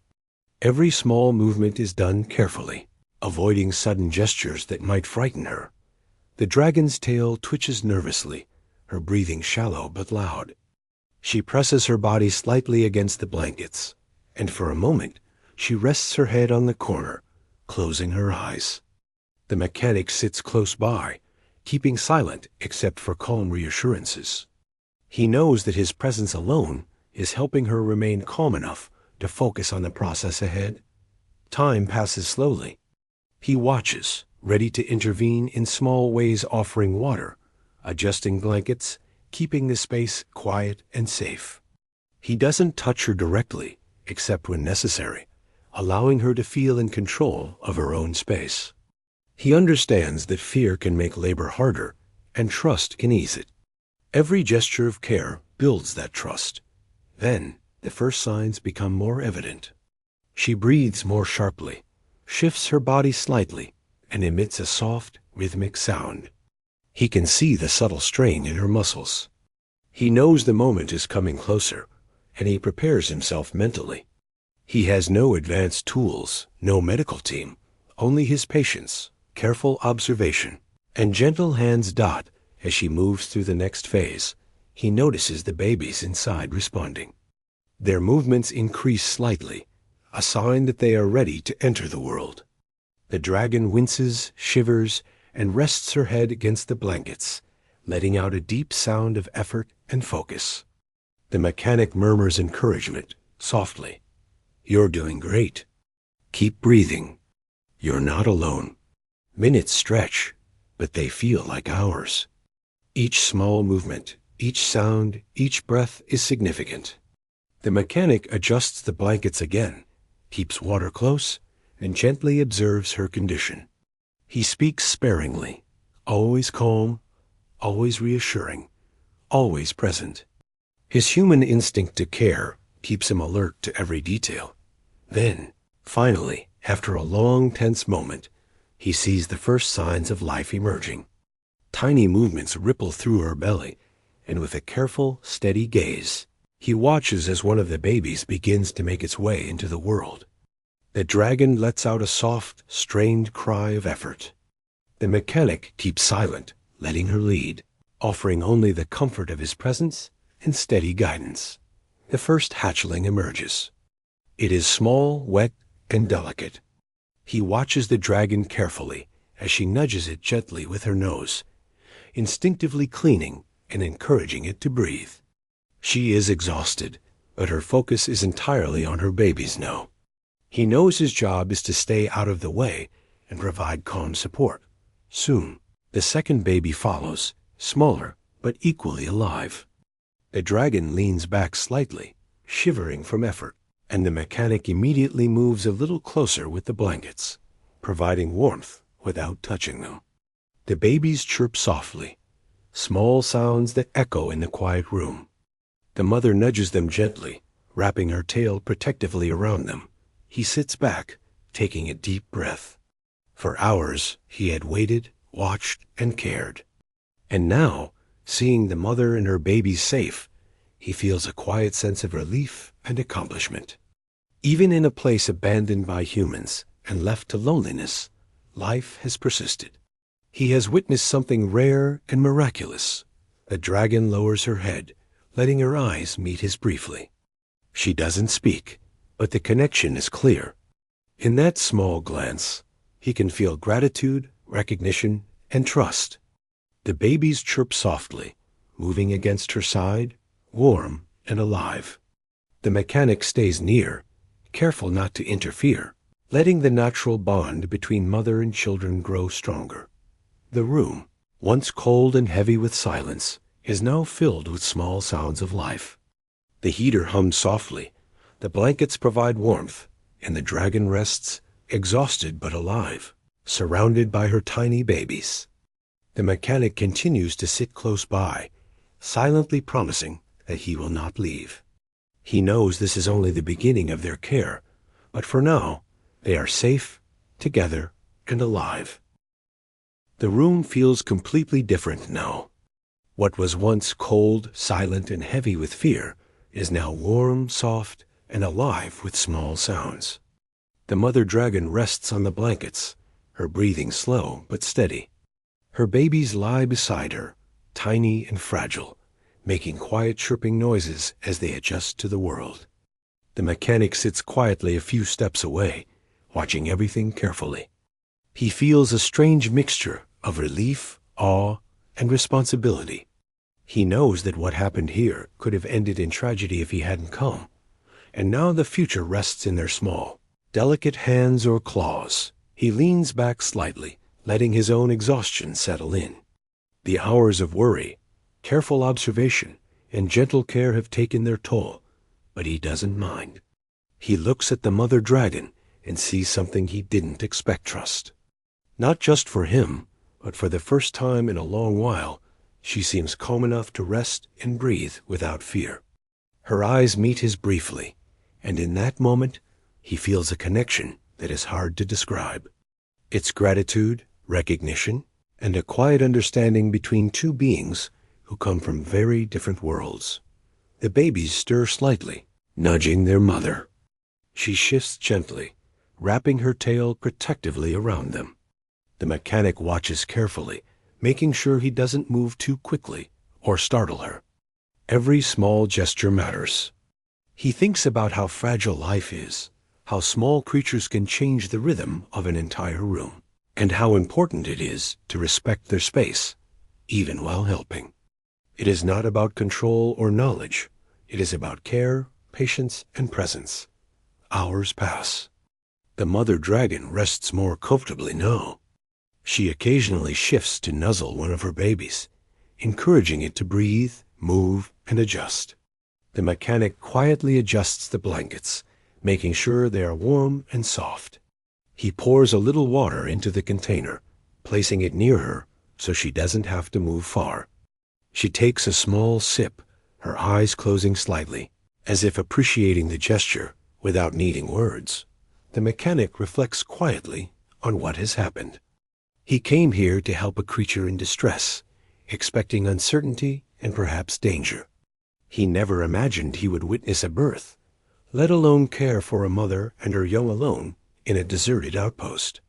Every small movement is done carefully, avoiding sudden gestures that might frighten her. The dragon's tail twitches nervously, her breathing shallow but loud. She presses her body slightly against the blankets, and for a moment she rests her head on the corner, closing her eyes. The mechanic sits close by, keeping silent except for calm reassurances. He knows that his presence alone is helping her remain calm enough to focus on the process ahead. Time passes slowly. He watches, ready to intervene in small ways, offering water, adjusting blankets, keeping the space quiet and safe. He doesn't touch her directly, except when necessary, allowing her to feel in control of her own space. He understands that fear can make labor harder, and trust can ease it. Every gesture of care builds that trust. Then, the first signs become more evident. She breathes more sharply, shifts her body slightly, and emits a soft, rhythmic sound. He can see the subtle strain in her muscles. He knows the moment is coming closer, and he prepares himself mentally. He has no advanced tools, no medical team, only his patience, careful observation, and gentle hands. As she moves through the next phase, he notices the babies inside responding. Their movements increase slightly, a sign that they are ready to enter the world. The dragon winces, shivers, and rests her head against the blankets, letting out a deep sound of effort and focus. The mechanic murmurs encouragement, softly. "You're doing great. Keep breathing. You're not alone." Minutes stretch, but they feel like hours. Each small movement, each sound, each breath is significant. The mechanic adjusts the blankets again, keeps water close, and gently observes her condition. He speaks sparingly, always calm, always reassuring, always present. His human instinct to care keeps him alert to every detail. Then, finally, after a long, tense moment, he sees the first signs of life emerging. Tiny movements ripple through her belly, and with a careful, steady gaze, he watches as one of the babies begins to make its way into the world. The dragon lets out a soft, strained cry of effort. The mechanic keeps silent, letting her lead, offering only the comfort of his presence and steady guidance. The first hatchling emerges. It is small, wet, and delicate. He watches the dragon carefully as she nudges it gently with her nose, instinctively cleaning and encouraging it to breathe. She is exhausted, but her focus is entirely on her babies now. He knows his job is to stay out of the way and provide calm support. Soon, the second baby follows, smaller but equally alive. The dragon leans back slightly, shivering from effort, and the mechanic immediately moves a little closer with the blankets, providing warmth without touching them. The babies chirp softly, small sounds that echo in the quiet room. The mother nudges them gently, wrapping her tail protectively around them. He sits back, taking a deep breath. For hours, he had waited, watched, and cared. And now, seeing the mother and her babies safe, he feels a quiet sense of relief and accomplishment. Even in a place abandoned by humans and left to loneliness, life has persisted. He has witnessed something rare and miraculous. The dragon lowers her head, letting her eyes meet his briefly. She doesn't speak, but the connection is clear. In that small glance, he can feel gratitude, recognition, and trust. The babies chirp softly, moving against her side, warm and alive. The mechanic stays near, careful not to interfere, letting the natural bond between mother and children grow stronger. The room, once cold and heavy with silence, is now filled with small sounds of life. The heater hums softly, the blankets provide warmth, and the dragon rests, exhausted but alive, surrounded by her tiny babies. The mechanic continues to sit close by, silently promising that he will not leave. He knows this is only the beginning of their care, but for now, they are safe, together, and alive. The room feels completely different now. What was once cold, silent, and heavy with fear is now warm, soft, and alive with small sounds. The mother dragon rests on the blankets, her breathing slow but steady. Her babies lie beside her, tiny and fragile, making quiet chirping noises as they adjust to the world. The mechanic sits quietly a few steps away, watching everything carefully. He feels a strange mixture of relief, awe, and responsibility. He knows that what happened here could have ended in tragedy if he hadn't come, and now the future rests in their small, delicate hands or claws. He leans back slightly, letting his own exhaustion settle in. The hours of worry, careful observation, and gentle care have taken their toll, but he doesn't mind. He looks at the mother dragon and sees something he didn't expect. Trust. Not just for him, but for the first time in a long while, she seems calm enough to rest and breathe without fear. Her eyes meet his briefly, and in that moment, he feels a connection that is hard to describe. It's gratitude, recognition, and a quiet understanding between two beings who come from very different worlds. The babies stir slightly, nudging their mother. She shifts gently, wrapping her tail protectively around them. The mechanic watches carefully, making sure he doesn't move too quickly or startle her. Every small gesture matters. He thinks about how fragile life is, how small creatures can change the rhythm of an entire room, and how important it is to respect their space, even while helping. It is not about control or knowledge. It is about care, patience, and presence. Hours pass. The mother dragon rests more comfortably now. She occasionally shifts to nuzzle one of her babies, encouraging it to breathe, move, and adjust. The mechanic quietly adjusts the blankets, making sure they are warm and soft. He pours a little water into the container, placing it near her so she doesn't have to move far. She takes a small sip, her eyes closing slightly, as if appreciating the gesture without needing words. The mechanic reflects quietly on what has happened. He came here to help a creature in distress, expecting uncertainty and perhaps danger. He never imagined he would witness a birth, let alone care for a mother and her young alone in a deserted outpost.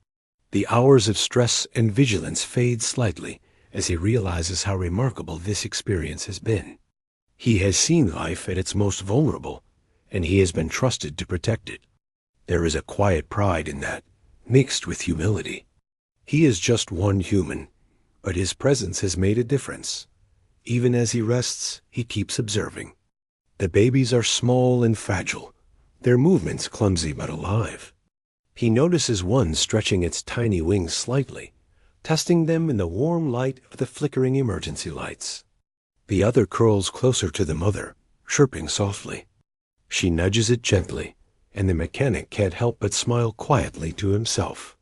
The hours of stress and vigilance fade slightly as he realizes how remarkable this experience has been. He has seen life at its most vulnerable, and he has been trusted to protect it. There is a quiet pride in that, mixed with humility. He is just one human, but his presence has made a difference. Even as he rests, he keeps observing. The babies are small and fragile, their movements clumsy but alive. He notices one stretching its tiny wings slightly, testing them in the warm light of the flickering emergency lights. The other curls closer to the mother, chirping softly. She nudges it gently, and the mechanic can't help but smile quietly to himself.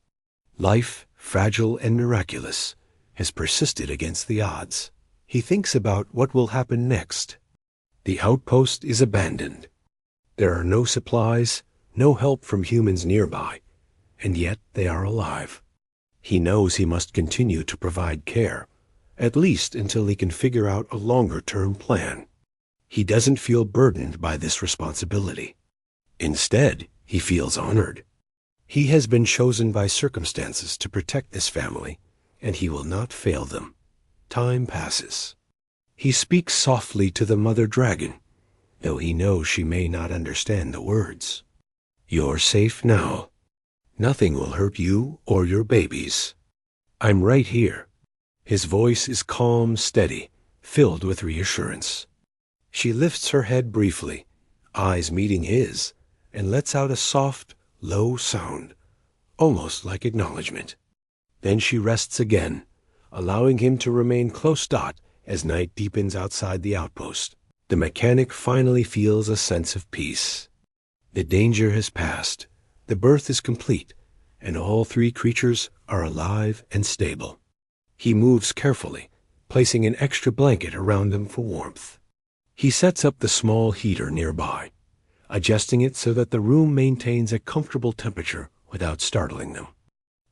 Life, fragile and miraculous, has persisted against the odds. He thinks about what will happen next. The outpost is abandoned. There are no supplies, no help from humans nearby, and yet they are alive. He knows he must continue to provide care, at least until he can figure out a longer-term plan. He doesn't feel burdened by this responsibility. Instead, he feels honored. He has been chosen by circumstances to protect this family, and he will not fail them. Time passes. He speaks softly to the mother dragon, though he knows she may not understand the words. You're safe now. Nothing will hurt you or your babies. I'm right here. His voice is calm, steady, filled with reassurance. She lifts her head briefly, eyes meeting his, and lets out a soft, low sound, almost like acknowledgement. Then she rests again, allowing him to remain close dot as night deepens outside the outpost. The mechanic finally feels a sense of peace. The danger has passed, the birth is complete, and all three creatures are alive and stable. He moves carefully, placing an extra blanket around them for warmth. He sets up the small heater nearby, adjusting it so that the room maintains a comfortable temperature without startling them.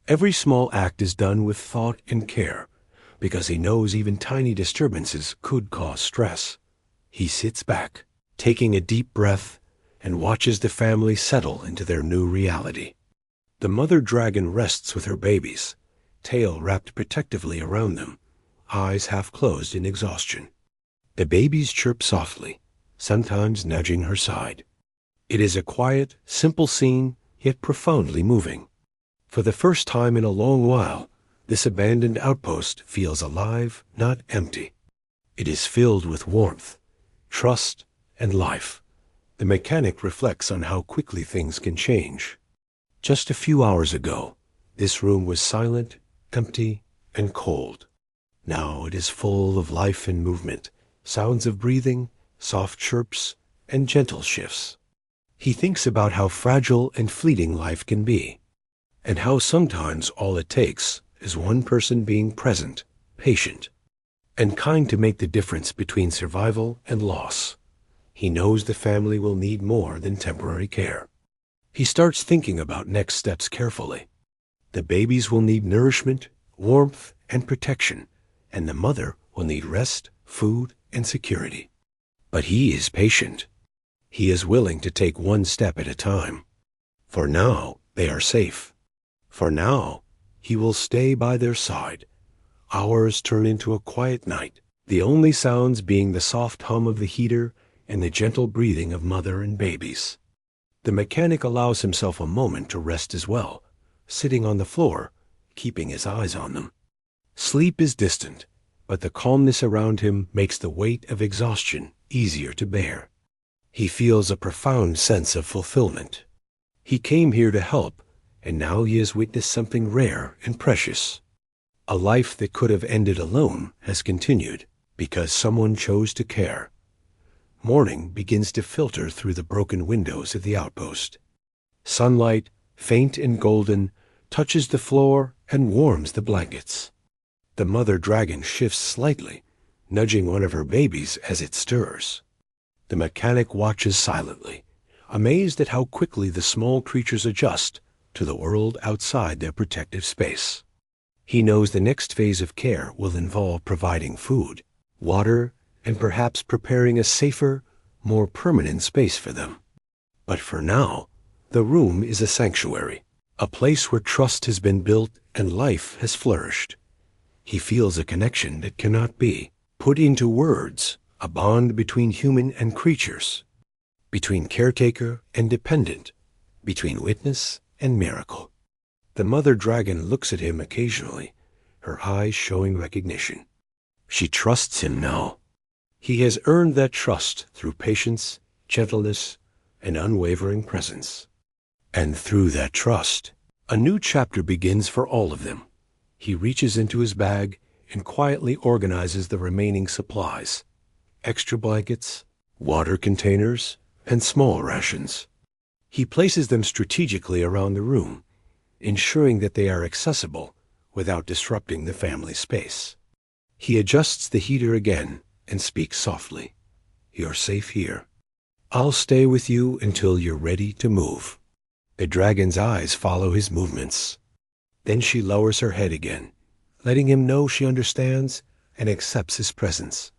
Every small act is done with thought and care, because he knows even tiny disturbances could cause stress. He sits back, taking a deep breath, and watches the family settle into their new reality. The mother dragon rests with her babies, tail wrapped protectively around them, eyes half closed in exhaustion. The babies chirp softly, sometimes nudging her side. It is a quiet, simple scene, yet profoundly moving. For the first time in a long while, this abandoned outpost feels alive, not empty. It is filled with warmth, trust, and life. The mechanic reflects on how quickly things can change. Just a few hours ago, this room was silent, empty, and cold. Now it is full of life and movement, sounds of breathing, soft chirps, and gentle shifts. He thinks about how fragile and fleeting life can be, and how sometimes all it takes is one person being present, patient, and kind to make the difference between survival and loss. He knows the family will need more than temporary care. He starts thinking about next steps carefully. The babies will need nourishment, warmth, and protection, and the mother will need rest, food, and security. But he is patient. He is willing to take one step at a time. For now, they are safe. For now, he will stay by their side, Hours turn into a quiet night, the only sounds being the soft hum of the heater and the gentle breathing of mother and babies. The mechanic allows himself a moment to rest as well, sitting on the floor, keeping his eyes on them. Sleep is distant, but the calmness around him makes the weight of exhaustion easier to bear. He feels a profound sense of fulfillment. He came here to help, and now he has witnessed something rare and precious. A life that could have ended alone has continued because someone chose to care. Morning begins to filter through the broken windows of the outpost. Sunlight, faint and golden, touches the floor and warms the blankets. The mother dragon shifts slightly, nudging one of her babies as it stirs. The mechanic watches silently, amazed at how quickly the small creatures adjust to the world outside their protective space. He knows the next phase of care will involve providing food, water, and perhaps preparing a safer, more permanent space for them. But for now, the room is a sanctuary, a place where trust has been built and life has flourished. He feels a connection that cannot be put into words, a bond between human and creatures, between caretaker and dependent, between witness and miracle. The mother dragon looks at him occasionally, her eyes showing recognition. She trusts him now. He has earned that trust through patience, gentleness, and unwavering presence. And through that trust, a new chapter begins for all of them. He reaches into his bag and quietly organizes the remaining supplies: extra blankets, water containers, and small rations. He places them strategically around the room, ensuring that they are accessible without disrupting the family space. He adjusts the heater again and speaks softly. "You're safe here. I'll stay with you until you're ready to move." The dragon's eyes follow his movements. Then she lowers her head again, letting him know she understands and accepts his presence.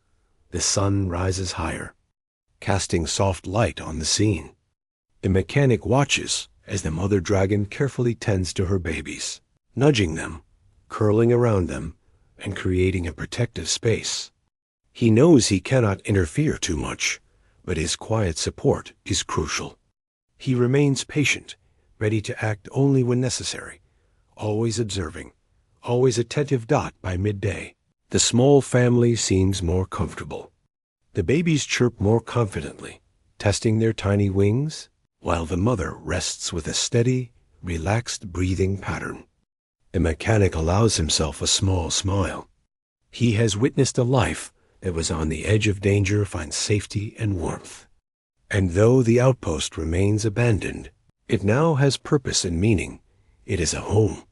The sun rises higher, casting soft light on the scene. The mechanic watches as the mother dragon carefully tends to her babies, nudging them, curling around them, and creating a protective space. He knows he cannot interfere too much, but his quiet support is crucial. He remains patient, ready to act only when necessary, always observing, always attentive. By midday, the small family seems more comfortable. The babies chirp more confidently, testing their tiny wings, while the mother rests with a steady, relaxed breathing pattern. The mechanic allows himself a small smile. He has witnessed a life that was on the edge of danger find safety and warmth. And though the outpost remains abandoned, it now has purpose and meaning. It is a home,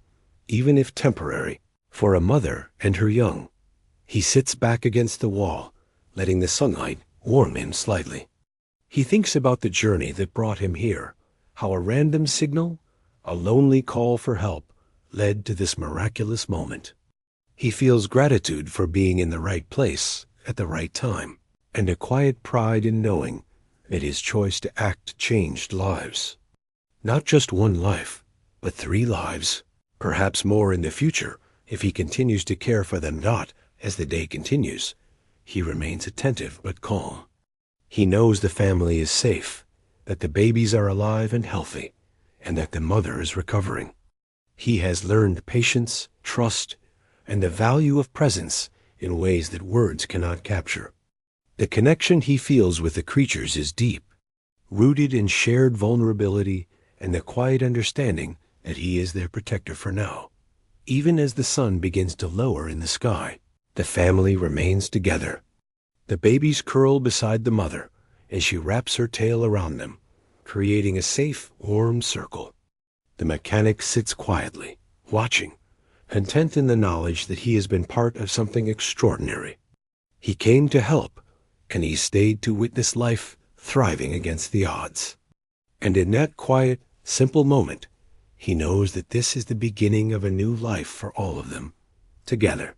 even if temporary, for a mother and her young. He sits back against the wall, letting the sunlight warm him slightly. He thinks about the journey that brought him here, how a random signal, a lonely call for help, led to this miraculous moment. He feels gratitude for being in the right place at the right time, and a quiet pride in knowing that his choice to act changed lives. Not just one life, but 3 lives, perhaps more in the future if he continues to care for them. As the day continues, he remains attentive but calm. He knows the family is safe, that the babies are alive and healthy, and that the mother is recovering. He has learned patience, trust, and the value of presence in ways that words cannot capture. The connection he feels with the creatures is deep, rooted in shared vulnerability and the quiet understanding that he is their protector for now. Even as the sun begins to lower in the sky, the family remains together. The babies curl beside the mother as she wraps her tail around them, creating a safe, warm circle. The mechanic sits quietly, watching, content in the knowledge that he has been part of something extraordinary. He came to help, and he stayed to witness life thriving against the odds. And in that quiet, simple moment, he knows that this is the beginning of a new life for all of them, together.